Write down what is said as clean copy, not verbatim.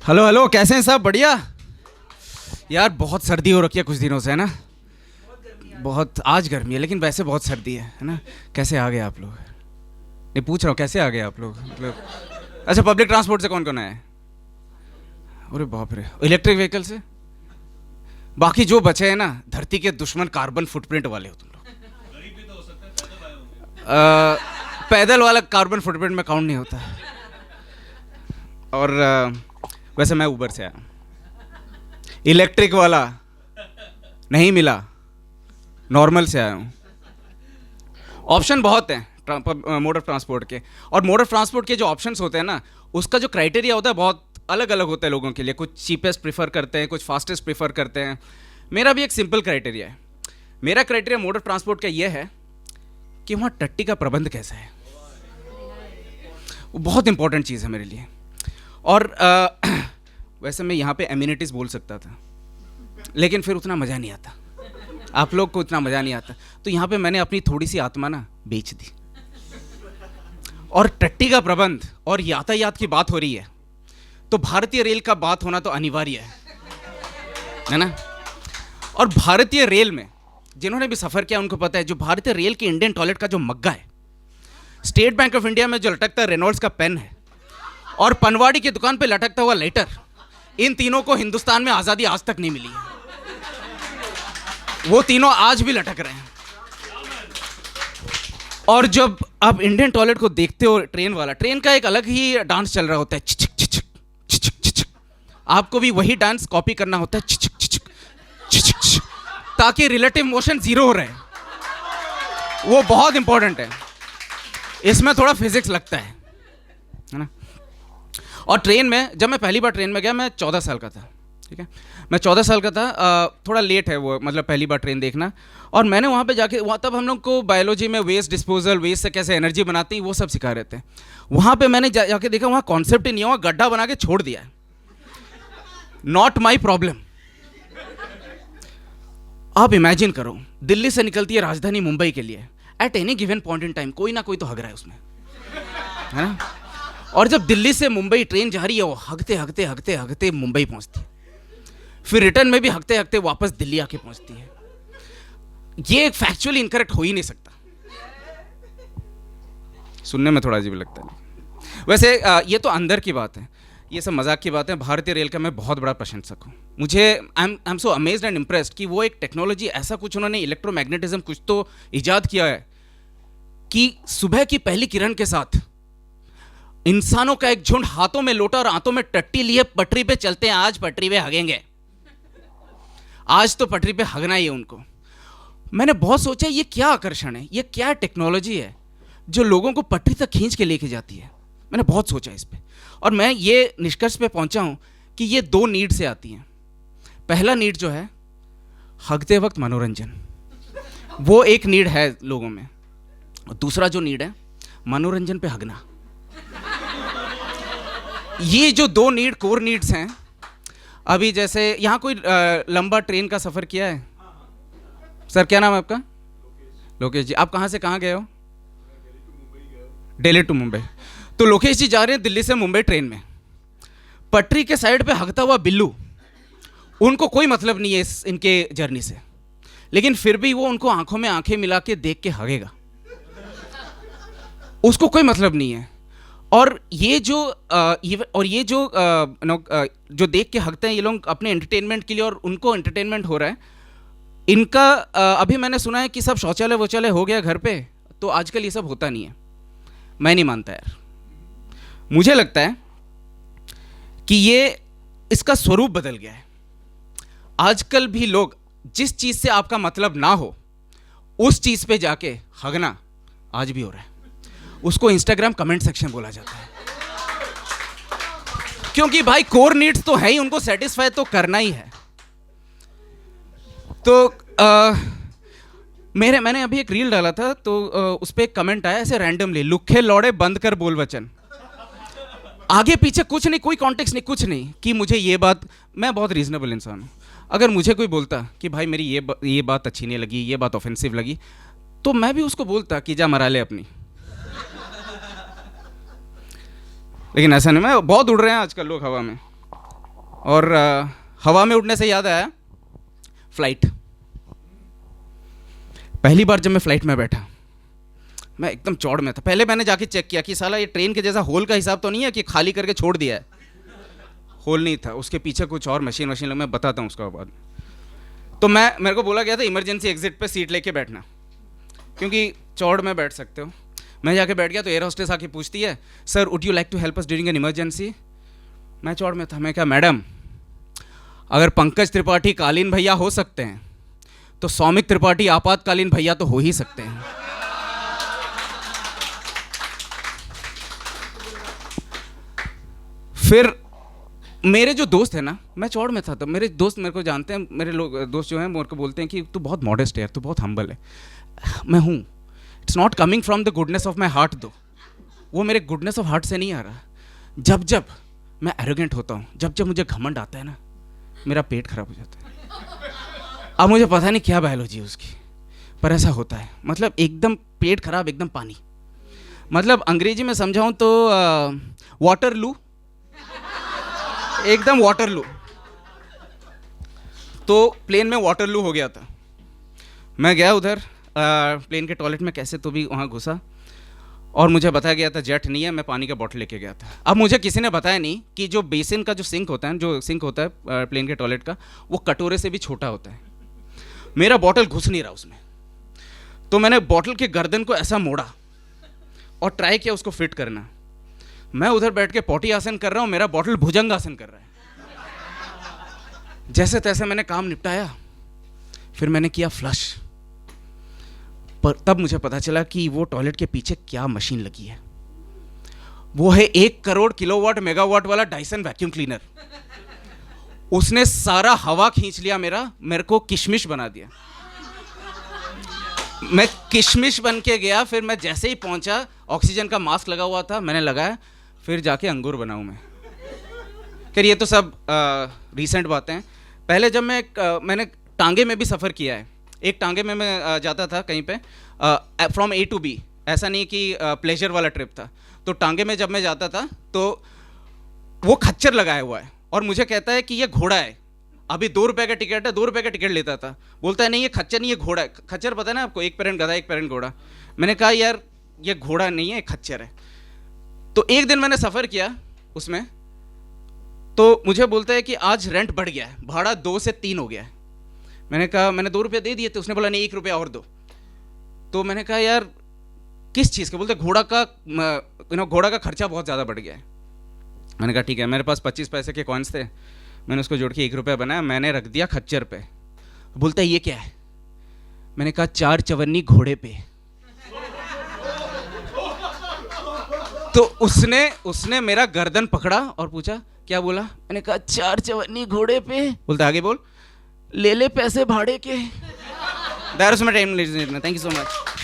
Hello hello, कैसे हैं सब? बढ़िया यार। बहुत सर्दी हो रखी है कुछ दिनों से, है ना? बहुत आज गर्मी है, लेकिन वैसे बहुत सर्दी है ना? कैसे आ गए आप लोग? नहीं, पूछ रहा हूँ कैसे आ गए आप लोग, मतलब। अच्छा, पब्लिक ट्रांसपोर्ट से कौन कौन आया है? अरे बाप रे, इलेक्ट्रिक व्हीकल से? बाकी जो बचे हैं ना, धरती के दुश्मन कार्बन फुटप्रिंट वाले हो तुम लोग। पैदल वाला कार्बन फुटप्रिंट में काउंट नहीं होता। और वैसे मैं ऊबर से आया, इलेक्ट्रिक वाला नहीं मिला, नॉर्मल से आया हूँ। ऑप्शन बहुत हैं मोड ऑफ ट्रांसपोर्ट के, और मोड ऑफ ट्रांसपोर्ट के जो ऑप्शंस होते हैं ना, उसका जो क्राइटेरिया होता है बहुत अलग अलग होता है लोगों के लिए। कुछ चीपेस्ट प्रीफर करते हैं, कुछ फास्टेस्ट प्रीफर करते हैं। मेरा भी एक सिंपल क्राइटेरिया है। मेरा क्राइटेरिया मोड ऑफ ट्रांसपोर्ट का ये है कि वहाँ टट्टी का प्रबंध कैसा है। वो बहुत इंपॉर्टेंट चीज़ है मेरे लिए। और वैसे मैं यहाँ पे एमिनिटीज़ बोल सकता था, लेकिन फिर उतना मज़ा नहीं आता, आप लोग को उतना मज़ा नहीं आता। तो यहाँ पे मैंने अपनी थोड़ी सी आत्मा ना बेच दी। और टट्टी का प्रबंध और यातायात की बात हो रही है, तो भारतीय रेल का बात होना तो अनिवार्य है ना? और भारतीय रेल में जिन्होंने भी सफ़र किया उनको पता है, जो भारतीय रेल के इंडियन टॉयलेट का जो मग्गा है, स्टेट बैंक ऑफ इंडिया में जो लटकता है रेनॉल्ड्स का पेन है, और पनवाड़ी की दुकान पे लटकता हुआ लाइटर, इन तीनों को हिंदुस्तान में आज़ादी आज तक नहीं मिली है। वो तीनों आज भी लटक रहे हैं। और जब आप इंडियन टॉयलेट को देखते हो, ट्रेन वाला, ट्रेन का एक अलग ही डांस चल रहा होता है, चिचक चिचक चिचक चिचक। आपको भी वही डांस कॉपी करना होता है, चिचक चिचक चिचक चिचक, ताकि रिलेटिव मोशन जीरो हो रहे। वो बहुत इंपॉर्टेंट है, इसमें थोड़ा फिजिक्स लगता है ना? और ट्रेन में जब मैं पहली बार ट्रेन में गया, मैं 14 साल का था, ठीक है? मैं 14 साल का था, थोड़ा लेट है वो, मतलब पहली बार ट्रेन देखना। और मैंने वहाँ पे जाके, वहाँ तब हम लोग को बायोलॉजी में वेस्ट डिस्पोजल, वेस्ट से कैसे एनर्जी बनाते हैं, वो सब सिखा रहे थे। वहाँ पे मैंने जाके देखा, वहाँ कॉन्सेप्ट ही नहीं है, वहाँ गड्ढा बना के छोड़ दिया है। Not my problem. आप इमेजिन करो, दिल्ली से निकलती है राजधानी मुंबई के लिए, at any given point in time कोई ना कोई तो हग रहा है उसमें, है ना? और जब दिल्ली से मुंबई ट्रेन जा रही है, वो हगते हगते हगते हगते मुंबई पहुंचती है, फिर रिटर्न में भी हगते हगते वापस दिल्ली आके पहुंचती है। ये फैक्चुअली इनकरेक्ट हो ही नहीं सकता। सुनने में थोड़ा अजीब लगता है। वैसे ये तो अंदर की बात है, ये सब मजाक की बात है। भारतीय रेल का मैं बहुत बड़ा प्रशंसक हूँ। मुझे I am so amazed and impressed कि वो एक टेक्नोलॉजी, ऐसा कुछ उन्होंने इलेक्ट्रोमैग्नेटिज्म कुछ तो इजाद किया है कि सुबह की पहली किरण के साथ इंसानों का एक झुंड हाथों में लोटा और हाथों में टट्टी लिए पटरी पे चलते हैं। आज पटरी पे हगेंगे, आज तो पटरी पे हगना ही है उनको। मैंने बहुत सोचा, ये क्या आकर्षण है, ये क्या टेक्नोलॉजी है जो लोगों को पटरी तक खींच के लेके जाती है। मैंने बहुत सोचा इस पे, और मैं ये निष्कर्ष पे पहुंचा हूं कि ये दो नीड से आती हैं। पहला नीड जो है, हगते वक्त मनोरंजन, वो एक नीड है लोगों में। और दूसरा जो नीड है, मनोरंजन पे हगना। ये जो दो नीड कोर नीड्स हैं। अभी जैसे यहाँ कोई लंबा ट्रेन का सफ़र किया है? सर क्या नाम है आपका? लोकेश जी। आप कहाँ से कहाँ गए हो? दिल्ली टू मुंबई। तो लोकेश जी जा रहे हैं दिल्ली से मुंबई ट्रेन में। पटरी के साइड पे हगता हुआ बिल्लू, उनको कोई मतलब नहीं है इनके जर्नी से, लेकिन फिर भी वो उनको आंखों में आंखें मिला के देख के हगेगा, उसको कोई मतलब नहीं है। और ये जो जो देख के हगते हैं ये लोग अपने एंटरटेनमेंट के लिए, और उनको एंटरटेनमेंट हो रहा है इनका। अभी मैंने सुना है कि सब शौचालय वौचालय हो गया घर पे, तो आजकल ये सब होता नहीं है। मैं नहीं मानता यार। मुझे लगता है कि ये इसका स्वरूप बदल गया है। आजकल भी लोग जिस चीज़ से आपका मतलब ना हो, उस चीज़ पे जाके हगना आज भी हो रहा है। उसको इंस्टाग्राम कमेंट सेक्शन बोला जाता है, क्योंकि भाई कोर नीड्स तो है ही, उनको सेटिस्फाई तो करना ही है। तो मैंने अभी एक रील डाला था, तो उस पर एक कमेंट आया ऐसे रैंडमली, लुखे लौड़े बंद कर बोल वचन। आगे पीछे कुछ नहीं, कोई कॉन्टेक्स्ट नहीं, कुछ नहीं कि मुझे ये बात, मैं बहुत रीजनेबल इंसान हूँ। अगर मुझे कोई बोलता कि भाई मेरी ये बात अच्छी नहीं लगी, ये बात ऑफेंसिव लगी, तो मैं भी उसको बोलता कि जा मरा ले अपनी। लेकिन ऐसा नहीं, मैं बहुत उड़ रहे हैं आजकल लोग हवा में। और हवा में उड़ने से याद आया, फ्लाइट। पहली बार जब मैं फ्लाइट में बैठा, मैं एकदम चौड़ में था। पहले मैंने जाके चेक किया कि साला ये ट्रेन के जैसा होल का हिसाब तो नहीं है कि खाली करके छोड़ दिया है। होल नहीं था, उसके पीछे कुछ और मशीन वशीन, मैं बताता हूँ उसका बाद। तो मेरे को बोला गया था इमरजेंसी एग्जिट पे सीट लेके बैठना, क्योंकि चौड़ में बैठ सकते हो। मैं जाके बैठ गया तो एयर होस्टेस आके पूछती है, sir would you like to help us during an emergency. मैं चौड़ में था। मैं क्या, मैडम अगर पंकज त्रिपाठी कालीन भैया हो सकते हैं तो सौमिक त्रिपाठी आपातकालीन भैया तो हो ही सकते हैं। फिर मेरे जो दोस्त है ना, मैं चौड़ में था तो मेरे दोस्त मेरे को जानते हैं, मेरे लोग दोस्त जो हैं मेरे को बोलते हैं कि तू बहुत मॉडेस्ट है यार, तू बहुत हम्बल है। मैं हूँ, it's not coming from the goodness of my heart दो, वो मेरे गुडनेस ऑफ हार्ट से नहीं आ रहा। जब जब मैं एरोगेंट होता हूँ, जब जब मुझे घमंड आता है ना, मेरा पेट खराब हो जाता है। अब मुझे पता नहीं क्या बायोलॉजी है उसकी, पर ऐसा होता है। मतलब एकदम पेट खराब, एकदम पानी। मतलब अंग्रेजी में समझाऊँ तो वाटरलू, एकदम वाटरलू। तो प्लेन में वाटरलू हो गया था। मैं गया उधर प्लेन के टॉयलेट में, कैसे तो भी वहाँ घुसा और मुझे बताया गया था जेट नहीं है। मैं पानी का बॉटल लेके गया था। अब मुझे किसी ने बताया नहीं कि जो बेसिन का जो सिंक होता है, जो सिंक होता है प्लेन के टॉयलेट का, वो कटोरे से भी छोटा होता है। मेरा बॉटल घुस नहीं रहा उसमें, तो मैंने बॉटल के गर्दन को ऐसा मोड़ा और ट्राई किया उसको फिट करना। मैं उधर बैठ के पॉटी आसन कर रहा हूँ, मेरा बॉटल भुजंग आसन कर रहा है। जैसे तैसे मैंने काम निपटाया, फिर मैंने किया फ्लश। पर तब मुझे पता चला कि वो टॉयलेट के पीछे क्या मशीन लगी है। वो है 1 करोड़ किलोवाट मेगावाट वाला डायसन वैक्यूम क्लीनर। उसने सारा हवा खींच लिया मेरे को किशमिश बना दिया। मैं किशमिश बन के गया। फिर मैं जैसे ही पहुंचा, ऑक्सीजन का मास्क लगा हुआ था, मैंने लगाया, फिर जाके अंगूर बनाऊं मैं। खैर ये तो सब रीसेंट बातें हैं। पहले जब मैंने टांगे में भी सफ़र किया है। एक टांगे में मैं जाता था कहीं पे फ्रॉम A to B, ऐसा नहीं कि प्लेजर वाला ट्रिप था। तो टांगे में जब मैं जाता था तो वो खच्चर लगाया हुआ है और मुझे कहता है कि ये घोड़ा है, अभी 2 रुपये का टिकट है। 2 रुपये का टिकट लेता था। बोलता है नहीं ये खच्चर नहीं, ये घोड़ा है। खच्चर पता है ना आपको, 1 पेरेंट गधा 1 पेरेंट घोड़ा। मैंने कहा यार ये घोड़ा नहीं है, खच्चर है। तो एक दिन मैंने सफ़र किया उसमें, तो मुझे बोलता है कि आज रेंट बढ़ गया है, भाड़ा 2 से 3 हो गया है। मैंने कहा मैंने 2 रुपये दे दिए थे। उसने बोला नहीं 1 रुपया और दो। तो मैंने कहा यार किस चीज़ का? बोलते घोड़ा का खर्चा बहुत ज़्यादा बढ़ गया है। मैंने कहा ठीक है। मेरे पास 25 पैसे के कॉइन्स थे, मैंने उसको जोड़ के 1 रुपया बनाया, मैंने रख दिया खच्चर पे। बोलता है ये क्या है? मैंने कहा 4 चवन्नी घोड़े पे। तो उसने मेरा गर्दन पकड़ा और पूछा क्या बोला? मैंने कहा 4 चवन्नी घोड़े पे। बोलता आगे बोल। ले ले पैसे भाड़े के। That was my time, ladies and gentleman. Thank you so much.